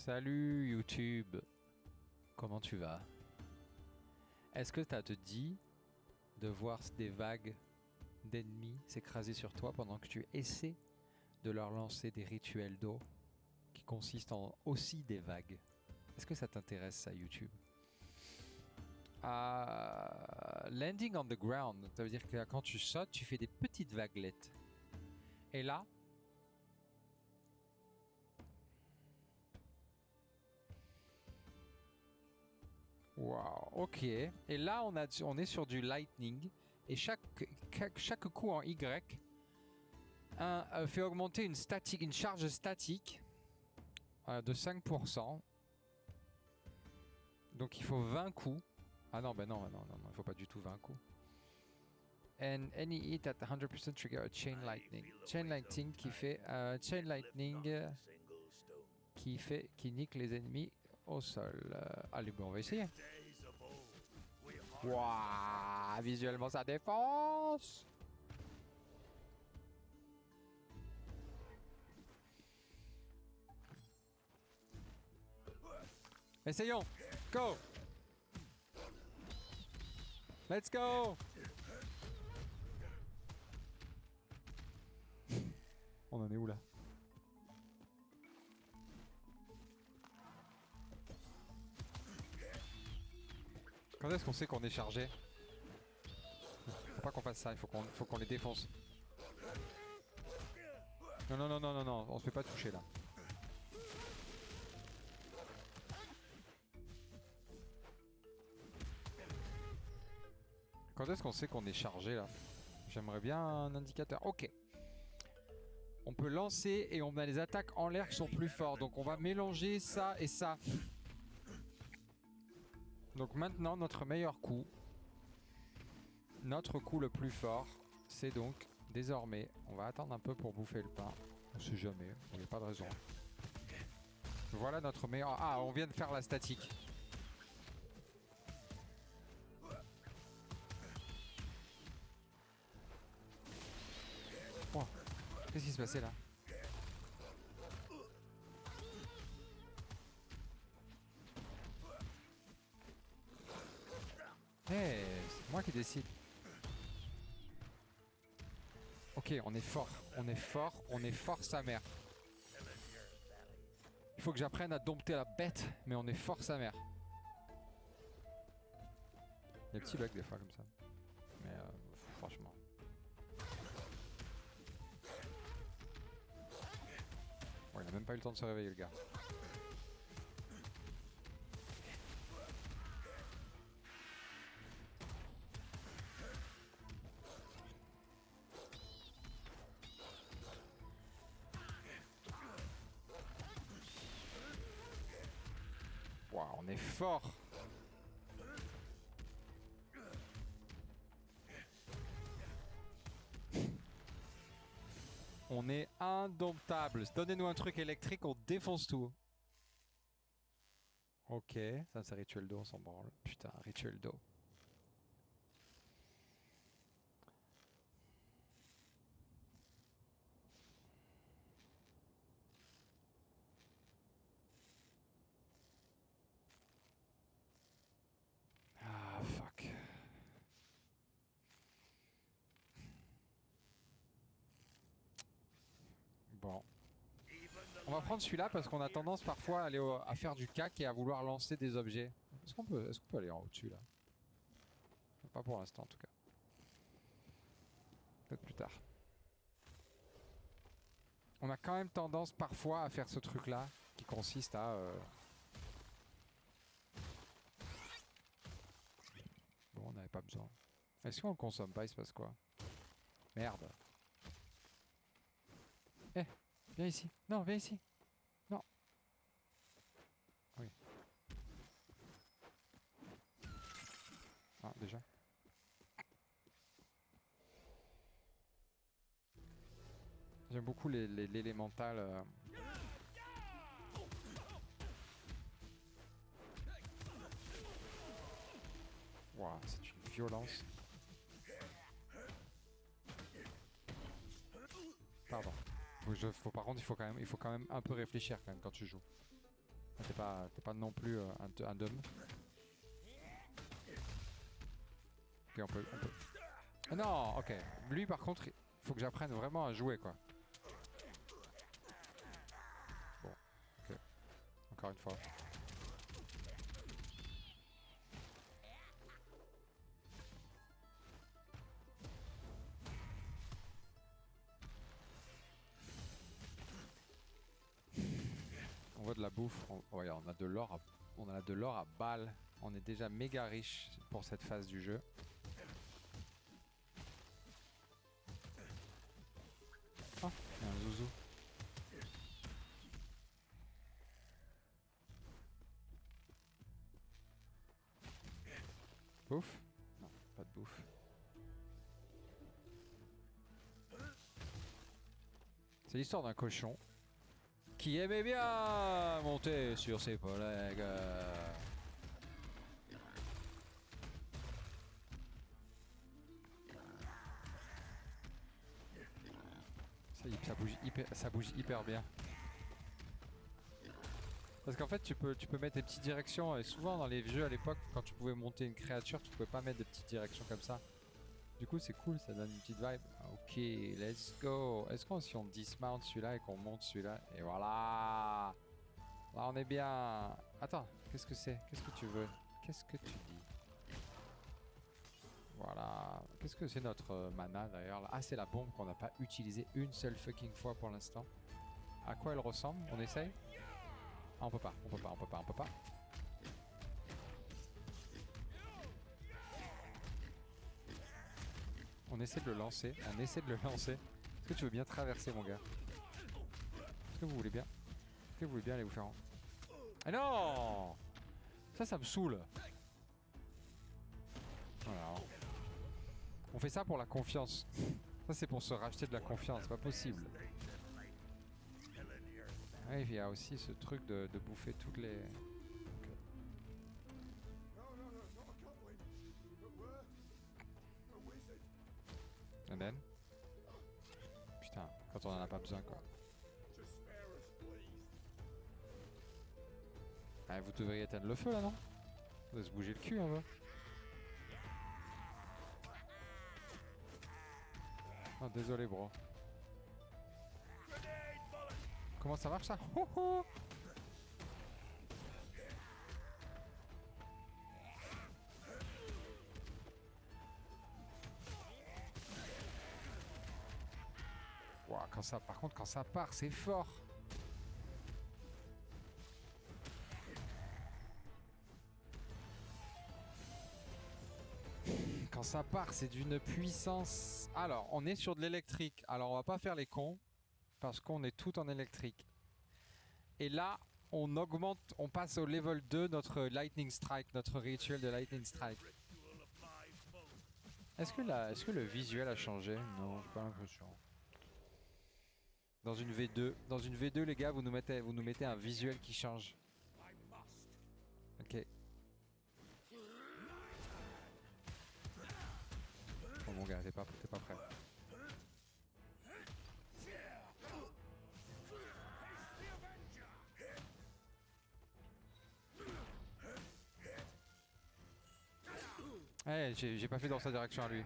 Salut YouTube, comment tu vas? Est-ce que ça te dit de voir des vagues d'ennemis s'écraser sur toi pendant que tu essaies de leur lancer des rituels d'eau qui consistent en aussi des vagues? Est-ce que ça t'intéresse ça YouTube? Landing on the ground, ça veut dire que quand tu sautes, tu fais des petites vaguelettes. Et là, wow, ok. Et là, on est sur du lightning. Et chaque coup en Y fait augmenter une charge statique de 5%. Donc il faut 20 coups. Ah non, ben non, il faut pas du tout 20 coups. And any hit at 100% trigger a chain lightning. Chain lightning qui fait qui nique les ennemis au sol. Allez, bon, on va essayer. Waouh, visuellement ça défonce. Essayons. Go. Let's go. On en est où là? Quand est-ce qu'on sait qu'on est chargé? Faut pas qu'on fasse ça, il faut qu'on les défonce. Non, on se fait pas toucher là. Quand est-ce qu'on sait qu'on est chargé là? J'aimerais bien un indicateur. Ok. On peut lancer et on a les attaques en l'air qui sont plus fortes. Donc on va mélanger ça et ça. Donc maintenant, notre meilleur coup, notre coup le plus fort, c'est donc désormais, on va attendre un peu pour bouffer le pain. On sait jamais, il n'y a pas de raison. Voilà notre meilleur... Ah, on vient de faire la statique. Oh, qu'est-ce qui se passait là? Hey, c'est moi qui décide. Ok, on est fort, sa mère. Il faut que j'apprenne à dompter la bête, mais on est fort sa mère. Il y a des petits bugs des fois comme ça. Mais franchement. Ouais, il a même pas eu le temps de se réveiller le gars. Waouh, on est fort. On est indomptable. Donnez-nous un truc électrique, on défonce tout. Ok, ça c'est rituel d'eau, on s'en branle. Putain, rituel d'eau. Ah, fuck. Bon. On va prendre celui-là parce qu'on a tendance parfois à aller à faire du cac et à vouloir lancer des objets. Est-ce qu'on peut aller en haut-dessus là? Pas pour l'instant en tout cas. Peut-être plus tard. On a quand même tendance parfois à faire ce truc-là qui consiste à... Bon, on n'avait pas besoin. Est-ce qu'on le consomme pas? Il se passe quoi? Merde. Eh, viens ici. Non, viens ici. Non. Oui. Ah, déjà. J'aime beaucoup l'élémental. Waouh, c'est une violence. Pardon. Par contre, il faut quand même un peu réfléchir quand même quand tu joues. T'es pas non plus un dum. Ok, on peut. Ah non, ok. Lui par contre, il faut que j'apprenne vraiment à jouer quoi. Bon, ok. Encore une fois. On voit de la bouffe. Ouais, on a de l'or. On a de l'or à balles. On est déjà méga riche pour cette phase du jeu. Oh, il y a un zouzou. Bouffe? Non, pas de bouffe. C'est l'histoire d'un cochon qui aimait bien monter sur ses collègues. Ça bouge hyper bien. Parce qu'en fait, tu peux mettre des petites directions. Et souvent, dans les jeux à l'époque, quand tu pouvais monter une créature, tu pouvais pas mettre de petites directions comme ça. Du coup, c'est cool, ça donne une petite vibe. Ok, let's go. Est-ce qu'on si on dismount celui-là et qu'on monte celui-là? Et voilà. Là, on est bien. Attends, qu'est-ce que c'est? Qu'est-ce que tu veux? Qu'est-ce que tu dis? Voilà. Qu'est-ce que c'est notre mana d'ailleurs? Ah, c'est la bombe qu'on n'a pas utilisée une seule fucking fois pour l'instant. À quoi elle ressemble? On essaye? Ah, on peut pas, on peut pas, on peut pas, on peut pas. On essaie de le lancer, on essaie de le lancer. Est-ce que tu veux bien traverser, mon gars? Est-ce que vous voulez bien? Est-ce que vous voulez bien aller vous faire en... Ah non! Ça me saoule. Voilà. On fait ça pour la confiance. Ça, c'est pour se racheter de la confiance, c'est pas possible. Ouais, il y a aussi ce truc de bouffer toutes les... Okay. And then? Putain, quand on en a pas besoin quoi. Ah, vous devriez éteindre le feu là, non? Vous allez se bouger le cul un peu. Oh, désolé bro. Comment ça marche ça? Oh, oh. Wow, quand ça, par contre, quand ça part, c'est fort. Quand ça part, c'est d'une puissance. Alors, on est sur de l'électrique. Alors, on va pas faire les cons parce qu'on est tout en électrique. Et là, on augmente, on passe au level 2 notre Lightning Strike, notre rituel de Lightning Strike. Est-ce que le visuel a changé? Non, pas l'impression. Dans une V2, les gars, vous nous mettez un visuel qui change. Ok. Oh mon gars, t'es pas prêt. Eh, j'ai pas fait dans sa direction à lui.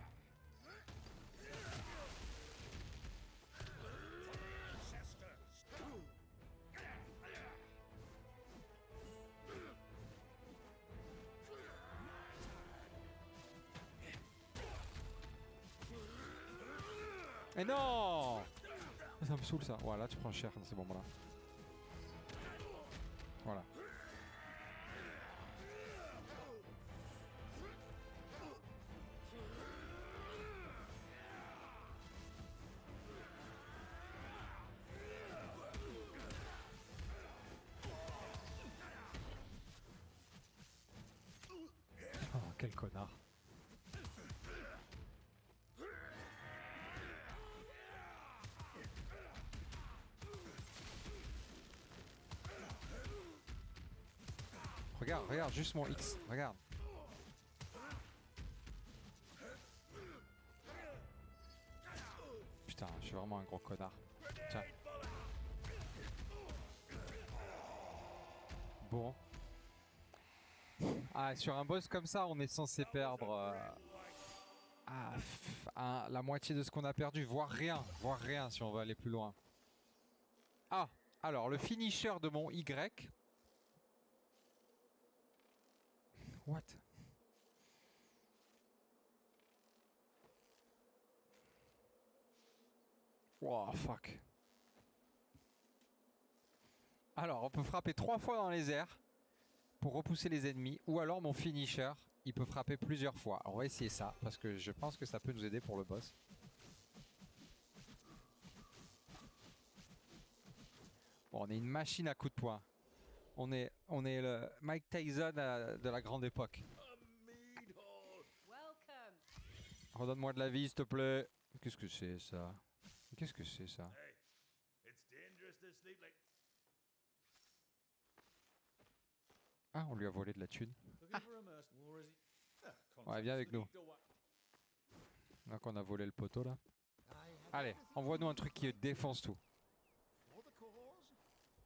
Eh non! Ça me saoule ça. Voilà, tu prends cher dans ces moments-là. Voilà. Oh, quel connard. Regarde, juste mon X. Regarde. Putain, je suis vraiment un gros connard. Tiens. Bon. Ah, sur un boss comme ça, on est censé perdre la moitié de ce qu'on a perdu, voire rien si on veut aller plus loin. Ah, alors le finisher de mon Y. What? Wow, fuck. Alors, on peut frapper 3 fois dans les airs pour repousser les ennemis, ou alors mon finisher, il peut frapper plusieurs fois. Alors, on va essayer ça, parce que je pense que ça peut nous aider pour le boss. Bon, on est une machine à coups de poing. On est le Mike Tyson de la grande époque. Redonne-moi de la vie, s'il te plaît. Qu'est-ce que c'est ça? Qu'est-ce que c'est ça? Ah, on lui a volé de la thune. Ah. Ouais, viens avec nous. Donc on a volé le poteau là. Allez, envoie-nous un truc qui défonce tout.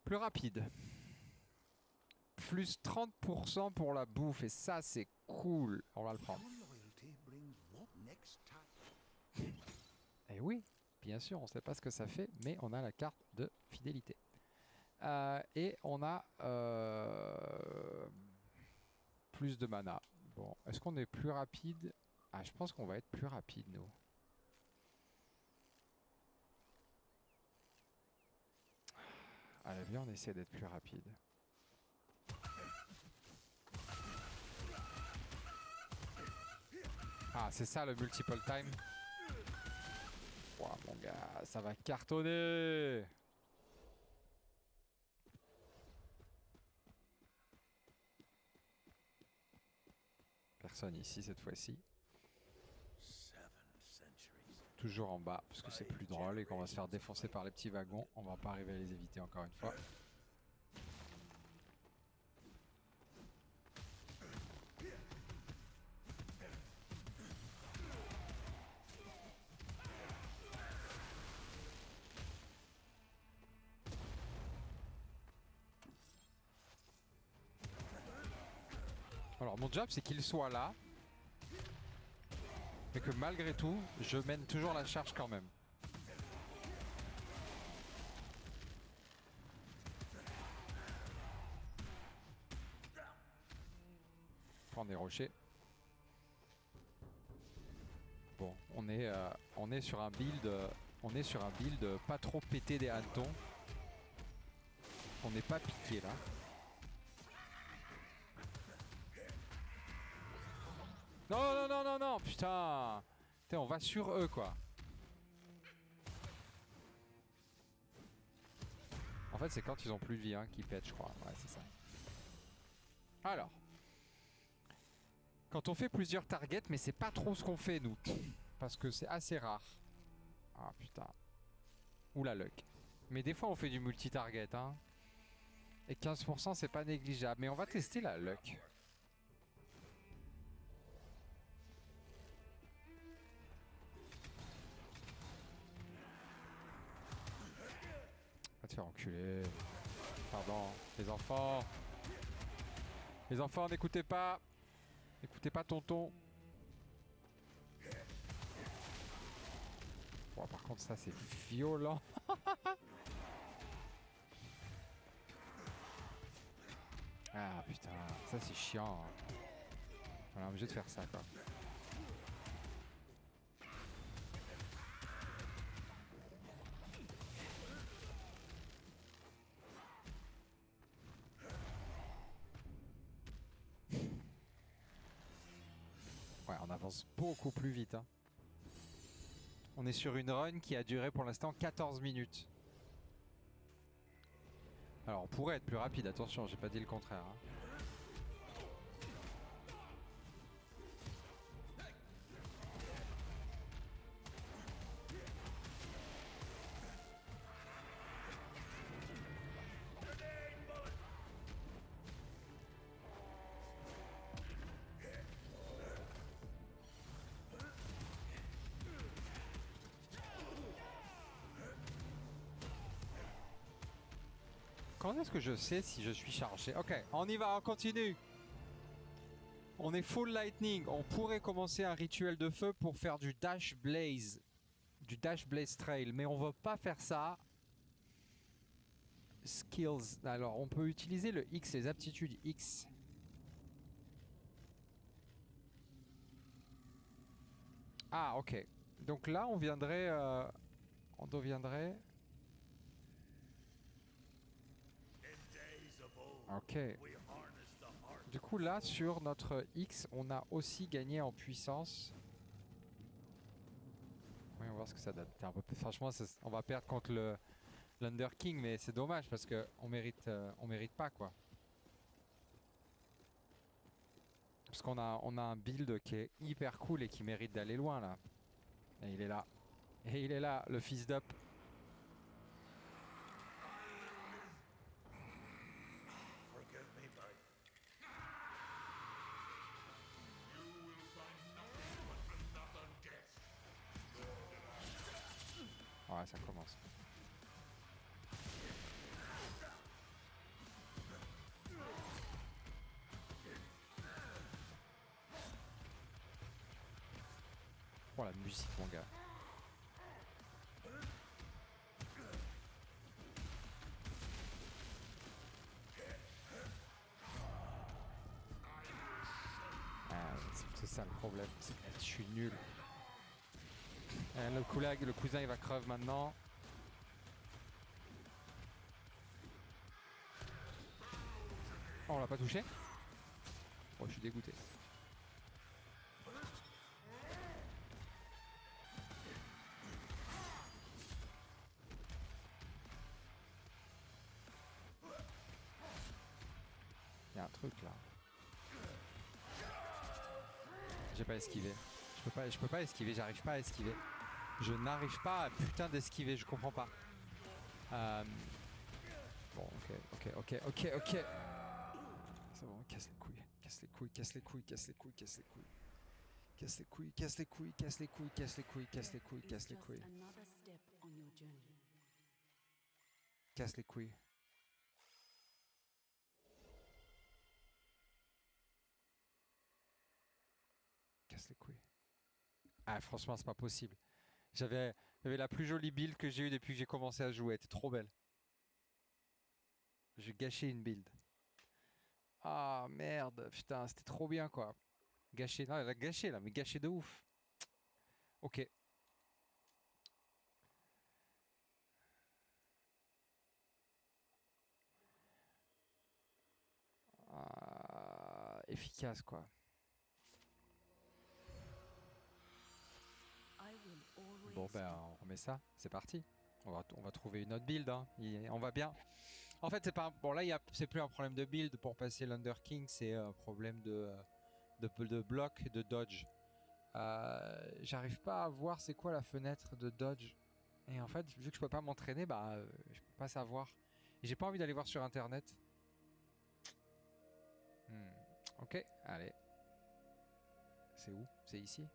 Plus rapide. Plus 30% pour la bouffe. Et ça, c'est cool. On va le prendre. Et oui, bien sûr, on ne sait pas ce que ça fait, mais on a la carte de fidélité. Et on a plus de mana. Bon, est-ce qu'on est plus rapide? Ah, je pense qu'on va être plus rapide, nous. Allez, viens, on essaie d'être plus rapide. Ah, c'est ça le multiple time. Wow, mon gars, ça va cartonner. Personne ici cette fois-ci. Toujours en bas, parce que c'est plus drôle et qu'on va se faire défoncer par les petits wagons. On va pas arriver à les éviter encore une fois. Alors mon job c'est qu'il soit là, mais que malgré tout, je mène toujours la charge quand même. Prends des rochers. Bon, on est sur un build, pas trop pété des hannetons. On n'est pas piqué là. Non, non, non, non, non, putain. Putain, on va sur eux, quoi. En fait, c'est quand ils ont plus de vie hein, qu'ils pètent, je crois. Ouais, c'est ça. Alors. Quand on fait plusieurs targets, mais c'est pas trop ce qu'on fait, nous. Parce que c'est assez rare. Ah, putain. Ou la luck. Mais des fois, on fait du multi-target, hein. Et 15%, c'est pas négligeable. Mais on va tester la luck. Va te faire enculer. Pardon. Les enfants. Les enfants, n'écoutez pas. N'écoutez pas tonton. Bon, par contre, ça, c'est violent. Ah, putain. Ça, c'est chiant. On est obligé de faire ça, quoi. Ouais, on avance beaucoup plus vite. Hein. On est sur une run qui a duré pour l'instant 14 minutes. Alors on pourrait être plus rapide, attention, j'ai pas dit le contraire. Hein. Quand est-ce que je sais si je suis chargé? Ok, on y va, on continue. On est full lightning. On pourrait commencer un rituel de feu pour faire du dash blaze. Du dash blaze trail. Mais on va pas faire ça. Skills. Alors, on peut utiliser le X, les aptitudes X. Ah, ok. Donc là, on viendrait... on deviendrait... Ok. Du coup, là, sur notre X, on a aussi gagné en puissance. Oui, on va voir ce que ça donne. Un peu, franchement, on va perdre contre le l'Under King, mais c'est dommage parce que on mérite pas, quoi. Parce on a un build qui est hyper cool et qui mérite d'aller loin, là. Et il est là. Et il est là, le fils d'up. Ouais, ça commence. Oh la musique, mon gars. Ah, c'est ça le problème. Je suis nul. Le cousin il va crever maintenant. Oh, on l'a pas touché? Oh, je suis dégoûté. Il y a un truc là. J'ai pas esquivé. Je peux pas esquiver, j'arrive pas à esquiver. Je n'arrive pas à putain d'esquiver, je comprends pas. Bon, ok. C'est bon, casse les couilles. Casse les couilles, casse les couilles, casse les couilles, casse les couilles. Casse les couilles, casse les couilles, casse les couilles, casse les couilles, casse les couilles, casse les couilles. Casse les couilles. Casse les couilles. Ah, franchement, c'est pas possible. J'avais la plus jolie build que j'ai eue depuis que j'ai commencé à jouer. Elle était trop belle. J'ai gâché une build. Ah, merde. Putain, c'était trop bien, quoi. Gâché. Non, elle a gâché, là, mais gâché de ouf. Ok. Efficace, quoi. Bon, ben, on remet ça. C'est parti. On va trouver une autre build. Hein. On va bien. En fait, c'est pas. Bon, là, c'est plus un problème de build pour passer l'Under King. C'est un problème de bloc, de dodge. J'arrive pas à voir c'est quoi la fenêtre de dodge. Et en fait, vu que je peux pas m'entraîner, bah, je peux pas savoir. Et j'ai pas envie d'aller voir sur internet. Ok, allez. C'est où? C'est ici?